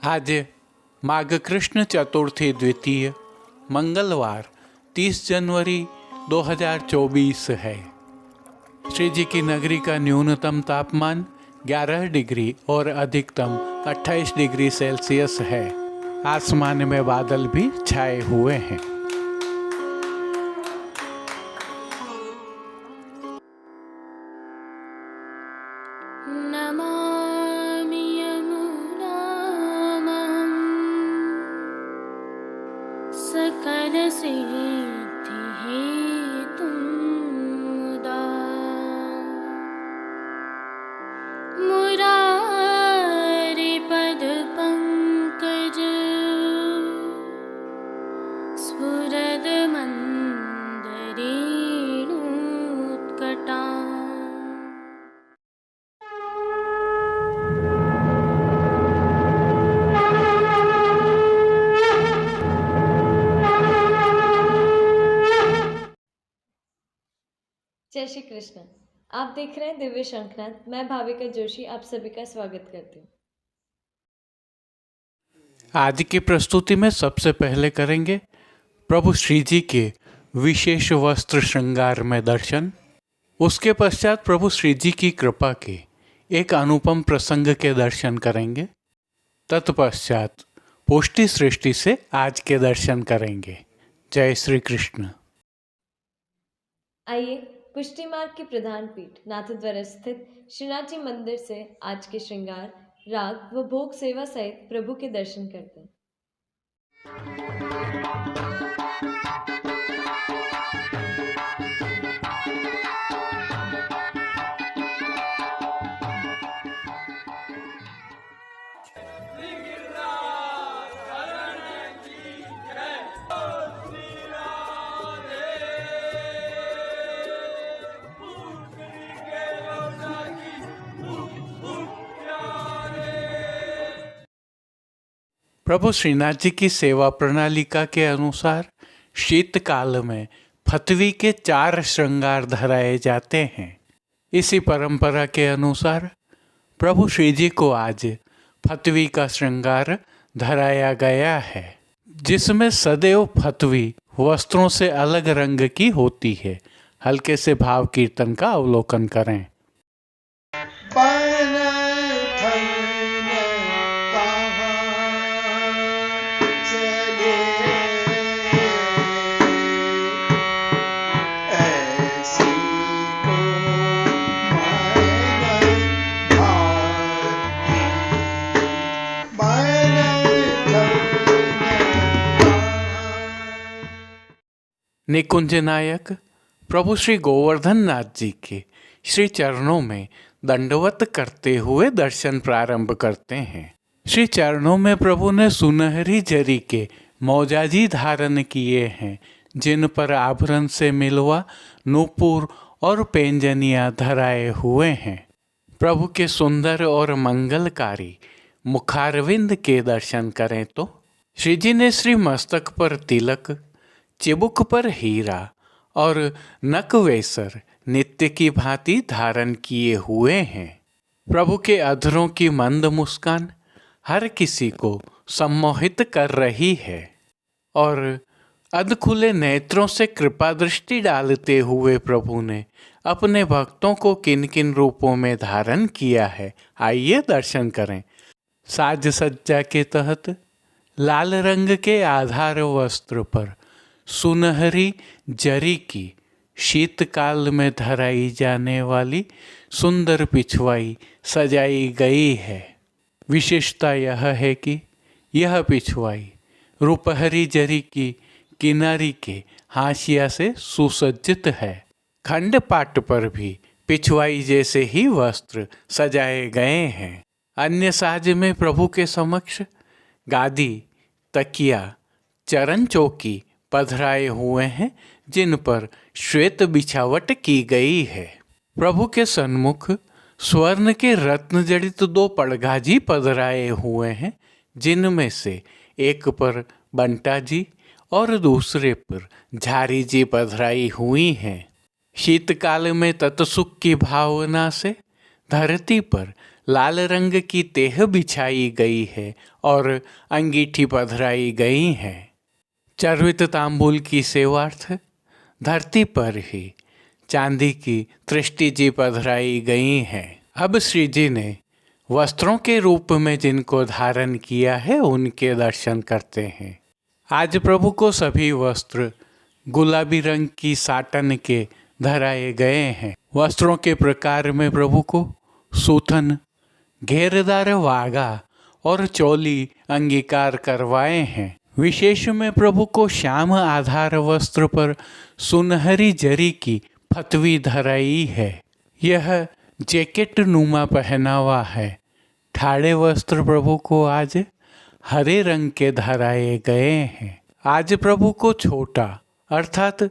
आज माघ कृष्ण चतुर्थी द्वितीय मंगलवार 30 जनवरी 2024 है। श्री जी की नगरी का न्यूनतम तापमान 11 डिग्री और अधिकतम 28 डिग्री सेल्सियस है। आसमान में बादल भी छाए हुए हैं। नमामि यमुनां सकलसिद्धिहेतुं मुदा मुरारिपदपङ्कज स्फुरदमन्दरेणुत्कटा। जय श्री कृष्ण। आप देख रहे हैं दिव्य शंखनाद। मैं भाविका जोशी आप सभी का स्वागत करती हूँ। आज की प्रस्तुति में सबसे पहले करेंगे प्रभु श्री जी के विशेष वस्त्र श्रृंगार में दर्शन। उसके पश्चात प्रभु श्री जी की कृपा के एक अनुपम प्रसंग के दर्शन करेंगे। तत्पश्चात पुष्टि सृष्टि से आज के दर्शन करेंगे। जय श्री कृष्ण। आइए पुष्टि मार्ग की प्रधान पीठ नाथद्वारा स्थित श्रीनाथ जी मंदिर से आज के श्रृंगार, राग व भोग सेवा सहित प्रभु के दर्शन करते हैं। प्रभु श्रीनाथ जी की सेवा प्रणालिका के अनुसार शीतकाल में फतवी के 4 श्रृंगार धराए जाते हैं। इसी परंपरा के अनुसार प्रभु श्री जी को आज फतवी का श्रृंगार धराया गया है, जिसमें सदैव फतवी वस्त्रों से अलग रंग की होती है। हल्के से भाव कीर्तन का अवलोकन करें। निकुंज नायक प्रभु श्री गोवर्धन नाथ जी के श्री चरणों में दंडवत करते हुए दर्शन प्रारंभ करते हैं। श्री चरणों में प्रभु ने सुनहरी जरी के मौजाजी धारण किए हैं, जिन पर आभरण से मिलवा नूपुर और पेंजनियां धराए हुए हैं। प्रभु के सुंदर और मंगलकारी मुखारविंद के दर्शन करें तो श्री जी ने श्री मस्तक पर तिलक, चिबुक पर हीरा और नकवेसर नित्य की भांति धारण किए हुए हैं। प्रभु के अधरों की मंद मुस्कान हर किसी को सम्मोहित कर रही है और अधखुले नेत्रों से कृपा दृष्टि डालते हुए प्रभु ने अपने भक्तों को किन किन रूपों में धारण किया है, आइए दर्शन करें। साज सज्जा के तहत लाल रंग के आधार वस्त्र पर सुनहरी जरी की शीतकाल में धराई जाने वाली सुंदर पिछवाई सजाई गई है। विशेषता यह है कि यह पिछवाई रुपहरी जरी की किनारी के हाशिया से सुसज्जित है। खंड पाट पर भी पिछवाई जैसे ही वस्त्र सजाए गए हैं। अन्य साज में प्रभु के समक्ष गादी, तकिया, चरण चौकी पधराए हुए हैं, जिन पर श्वेत बिछावट की गई है। प्रभु के सन्मुख स्वर्ण के रत्न जड़ित 2 पड़गाजी पधराए हुए हैं, जिनमें से एक पर बंटा जी और दूसरे पर झारी जी पधराई हुई हैं। शीतकाल में तत्सुख की भावना से धरती पर लाल रंग की तेह बिछाई गई है और अंगीठी पधराई गई है। चर्वित तांबूल की सेवार्थ धरती पर ही चांदी की तृष्टि जी पधराई गई है। अब श्री जी ने वस्त्रों के रूप में जिनको धारण किया है उनके दर्शन करते हैं। आज प्रभु को सभी वस्त्र गुलाबी रंग की साटन के धराए गए हैं। वस्त्रों के प्रकार में प्रभु को सूथन, घेरदार वागा और चोली अंगीकार करवाए हैं। विशेष में प्रभु को श्याम आधार वस्त्र पर सुनहरी जरी की फतवी धराई है। यह जैकेट नुमा पहनावा है। ठाड़े वस्त्र प्रभु को आज हरे रंग के धराए गए हैं। आज प्रभु को छोटा अर्थात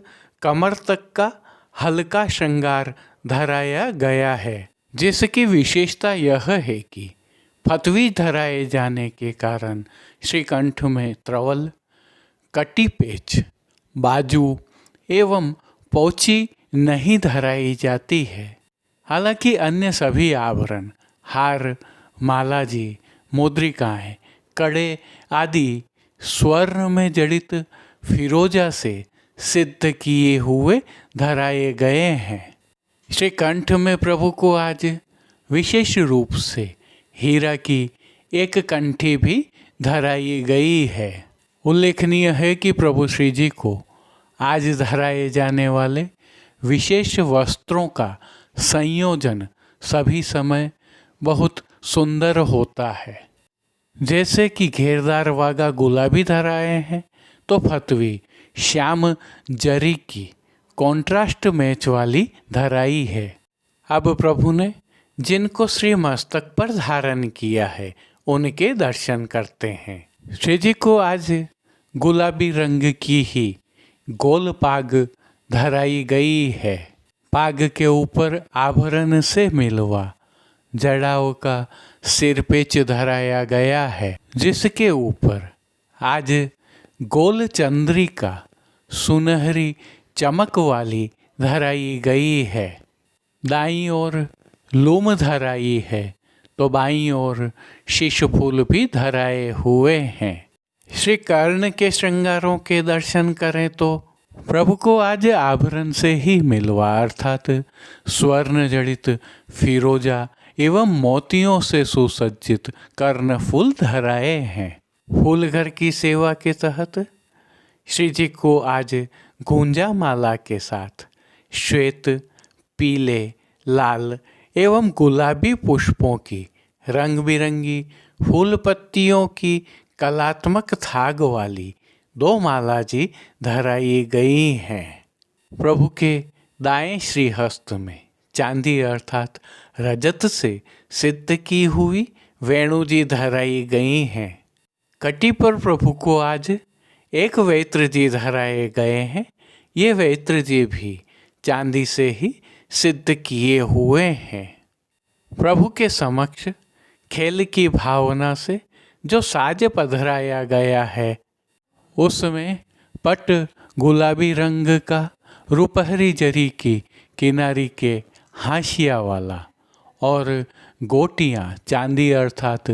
कमर तक का हल्का श्रृंगार धराया गया है, जिसकी विशेषता यह है कि फतवी धराए जाने के कारण श्रीकंठ में त्रवल, कटी पेच, बाजू एवं पोची नहीं धराई जाती है। हालांकि अन्य सभी आभरण, हार, मालाजी, मुद्रिकाएं, कड़े आदि स्वर्ण में जड़ित फिरोजा से सिद्ध किए हुए धराए गए हैं। श्रीकंठ में प्रभु को आज विशेष रूप से हीरा की एक कंठी भी धराई गई है। उल्लेखनीय है कि प्रभु श्री जी को आज धराए जाने वाले विशेष वस्त्रों का संयोजन सभी समय बहुत सुंदर होता है। जैसे कि घेरदार वागा गुलाबी धराए हैं तो फतवी श्याम जरी की कॉन्ट्रास्ट मैच वाली धराई है। अब प्रभु ने जिनको श्री मस्तक पर धारण किया है उनके दर्शन करते हैं। श्री जी को आज गुलाबी रंग की ही गोल पाग धराई गई है। पाग के ऊपर आभरण से मिलवा जड़ाओं का सिरपेच धराया गया है, जिसके ऊपर आज गोल चंद्रिका सुनहरी चमक वाली धराई गई है। दाईं ओर लूम धराई है तो बाईं ओर शीश फूल भी धराए हुए हैं। श्री कर्ण के श्रृंगारों के दर्शन करें तो प्रभु को आज आभरण से ही मिलवा अर्थात स्वर्ण जड़ित फिरोजा एवं मोतियों से सुसज्जित कर्ण फूल धराए हैं। फूल घर की सेवा के तहत श्री जी को आज गुंजा माला के साथ श्वेत, पीले, लाल एवं गुलाबी पुष्पों की रंग बिरंगी फूल पत्तियों की कलात्मक थाग वाली 2 माला जी धराई गई हैं। प्रभु के दाएं श्रीहस्त में चांदी अर्थात रजत से सिद्ध की हुई वेणु जी धराई गई हैं। कटी पर प्रभु को आज एक वैत्र जी धराए गए हैं। ये वैत्र जी भी चांदी से ही सिद्ध किए हुए हैं। प्रभु के समक्ष खेल की भावना से जो साज पधराया गया है उसमें पट गुलाबी रंग का रुपहरी जरी की किनारी के हाशिया वाला और गोटियां चांदी अर्थात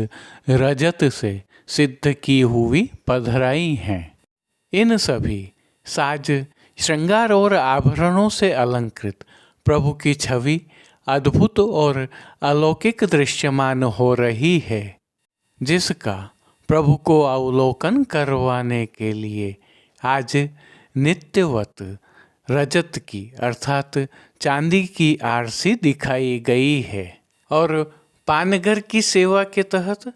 रजत से सिद्ध की हुई पधराई हैं। इन सभी साज, श्रृंगार और आभरणों से अलंकृत प्रभु की छवि अद्भुत और अलौकिक दृश्यमान हो रही है, जिसका प्रभु को अवलोकन करवाने के लिए आज नित्यवत रजत की अर्थात चांदी की आरसी दिखाई गई है। और पानगर की सेवा के तहत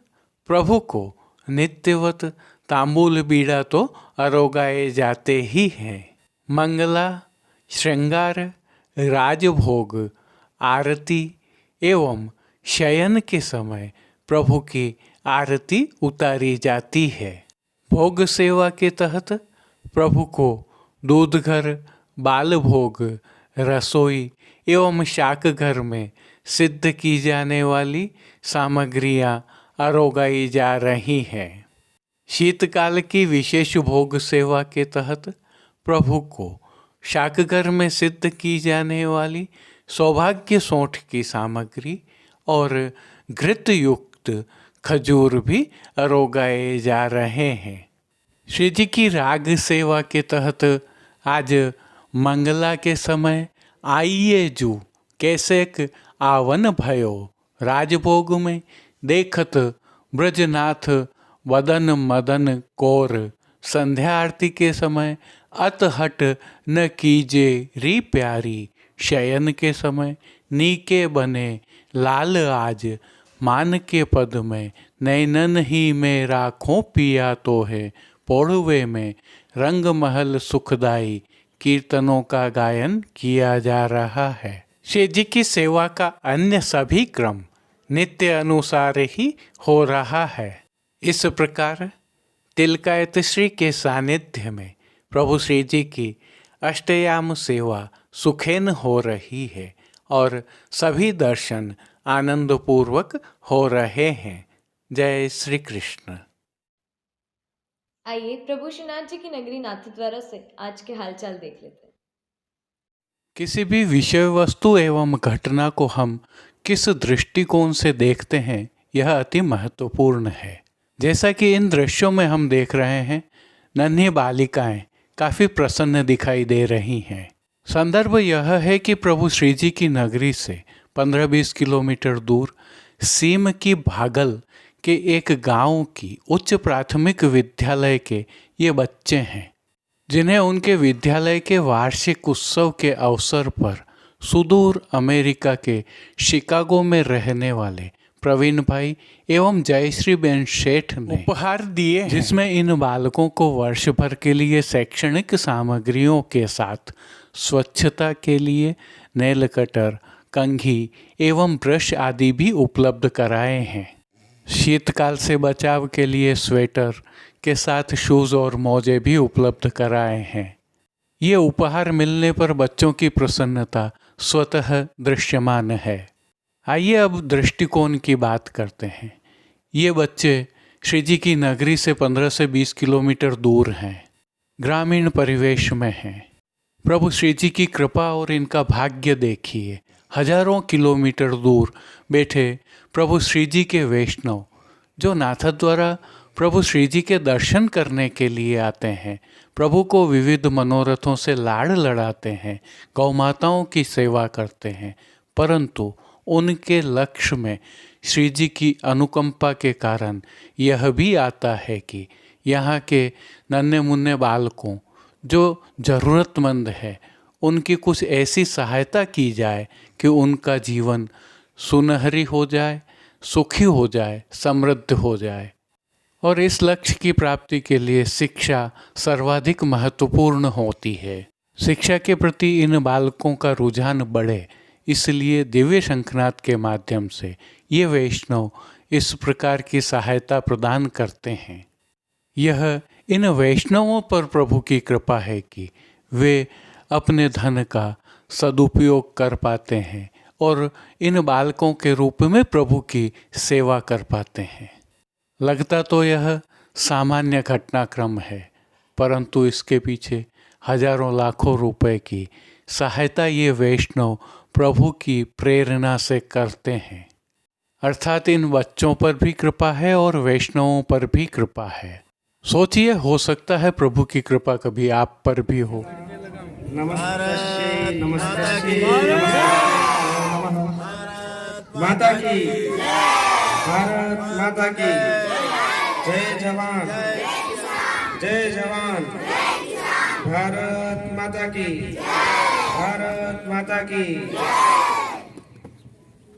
प्रभु को नित्यवत तांबूल बीड़ा तो अरोगाए जाते ही हैं। मंगला, श्रृंगार, राजभोग, आरती एवं शयन के समय प्रभु की आरती उतारी जाती है। भोग सेवा के तहत प्रभु को दूध घर, बाल भोग, रसोई एवं शाक घर में सिद्ध की जाने वाली सामग्रियां अरोगाई जा रही हैं। शीतकाल की विशेष भोग सेवा के तहत प्रभु को शाकघर में सिद्ध की जाने वाली सौभाग्य सोंठ की सामग्री और घृत युक्त खजूर भी अरोगाए जा रहे हैं। श्री जी की राग सेवा के तहत आज मंगला के समय आइए जू कैसेक आवन भयो, राजभोग में देखत ब्रजनाथ वदन मदन कोर, संध्या आरती के समय अतहट न कीजे री प्यारी, शयन के समय नीके बने लाल आज, मान के पद में नैनन ही में राखों पिया तो है, पौड़वे में रंग महल सुखदाई, कीर्तनों का गायन किया जा रहा है। श्री जी की सेवा का अन्य सभी क्रम नित्य अनुसार ही हो रहा है। इस प्रकार तिलकायत श्री के सानिध्य में प्रभु श्री जी की अष्टयाम सेवा सुखेन हो रही है और सभी दर्शन आनंद पूर्वक हो रहे हैं। जय श्री कृष्ण। आइए प्रभु श्रीनाथ जी की नगरी नाथद्वारा से आज के हालचाल देख लेते हैं। किसी भी विषय वस्तु एवं घटना को हम किस दृष्टिकोण से देखते हैं, यह अति महत्वपूर्ण है। जैसा कि इन दृश्यों में हम देख रहे हैं, नन्ही बालिकाएं काफ़ी प्रसन्न दिखाई दे रही हैं। संदर्भ यह है कि प्रभु श्री जी की नगरी से 15-20 किलोमीटर दूर सीम की भागल के एक गांव की उच्च प्राथमिक विद्यालय के ये बच्चे हैं, जिन्हें उनके विद्यालय के वार्षिक उत्सव के अवसर पर सुदूर अमेरिका के शिकागो में रहने वाले प्रवीण भाई एवं जयश्री बेन शेठ ने उपहार दिए हैं, जिसमें इन बालकों को वर्ष भर के लिए शैक्षणिक सामग्रियों के साथ स्वच्छता के लिए नेल कटर, कंघी एवं ब्रश आदि भी उपलब्ध कराए हैं। शीतकाल से बचाव के लिए स्वेटर के साथ शूज़ और मोजे भी उपलब्ध कराए हैं। ये उपहार मिलने पर बच्चों की प्रसन्नता स्वतः दृश्यमान है। आइए अब दृष्टिकोण की बात करते हैं। ये बच्चे श्री जी की नगरी से 15 से 20 किलोमीटर दूर हैं, ग्रामीण परिवेश में हैं। प्रभु श्री जी की कृपा और इनका भाग्य देखिए, हजारों किलोमीटर दूर बैठे प्रभु श्री जी के वैष्णव जो नाथद्वारा प्रभु श्री जी के दर्शन करने के लिए आते हैं, प्रभु को विविध मनोरथों से लाड़ लड़ाते हैं, गौ माताओं की सेवा करते हैं, परंतु उनके लक्ष्य में श्री जी की अनुकंपा के कारण यह भी आता है कि यहाँ के नन्हे मुन्ने बालकों जो ज़रूरतमंद है, उनकी कुछ ऐसी सहायता की जाए कि उनका जीवन सुनहरी हो जाए, सुखी हो जाए, समृद्ध हो जाए। और इस लक्ष्य की प्राप्ति के लिए शिक्षा सर्वाधिक महत्वपूर्ण होती है। शिक्षा के प्रति इन बालकों का रुझान बढ़े, इसलिए दिव्य शंखनाद के माध्यम से ये वैष्णव इस प्रकार की सहायता प्रदान करते हैं। यह इन वैष्णवों पर प्रभु की कृपा है कि वे अपने धन का सदुपयोग कर पाते हैं और इन बालकों के रूप में प्रभु की सेवा कर पाते हैं। लगता तो यह सामान्य घटनाक्रम है, परंतु इसके पीछे हजारों लाखों रुपए की सहायता ये वैष्णव प्रभु की प्रेरणा से करते हैं। अर्थात इन बच्चों पर भी कृपा है और वैष्णवों पर भी कृपा है। सोचिए, हो सकता है प्रभु की कृपा कभी आप पर भी हो। नमस्ते नमस्ते माता की, भारत माता की जय जवान, जय जवान, भारत माता की, भारत माता की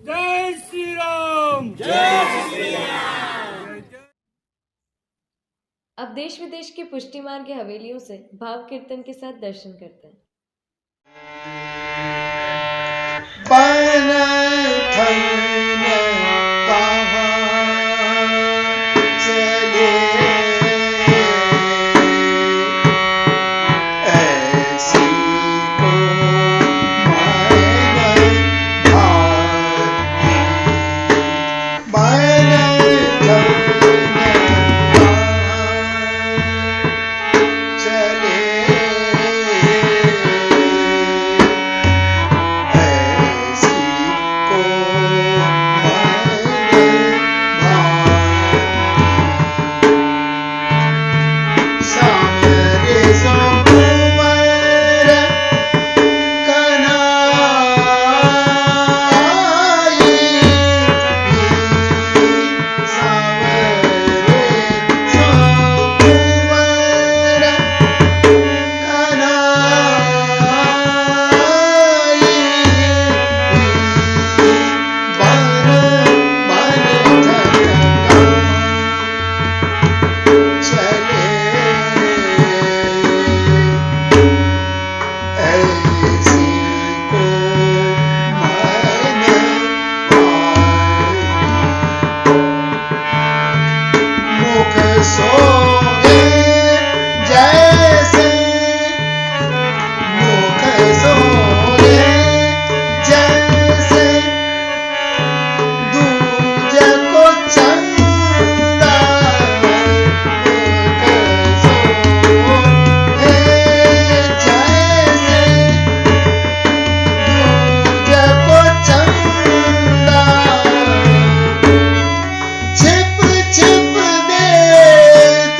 जय श्री राम, जय श्री राम। अब देश विदेश की पुष्टि मार्ग की हवेलियों से भाव कीर्तन के साथ दर्शन करते हैं। ऐसी को सोहे जैसे मुख सोहे जैसे दूज को चंदा मुख सोहे जैसे दूज को चंदा छिप छिप देत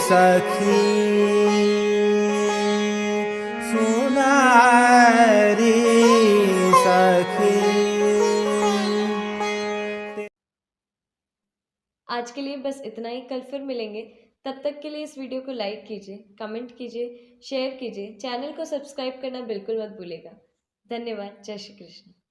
सखी सुनारी सखी। आज के लिए बस इतना ही। कल फिर मिलेंगे। तब तक के लिए इस वीडियो को लाइक कीजिए, कमेंट कीजिए, शेयर कीजिए, चैनल को सब्सक्राइब करना बिल्कुल मत भूलिएगा। धन्यवाद। जय श्री कृष्ण।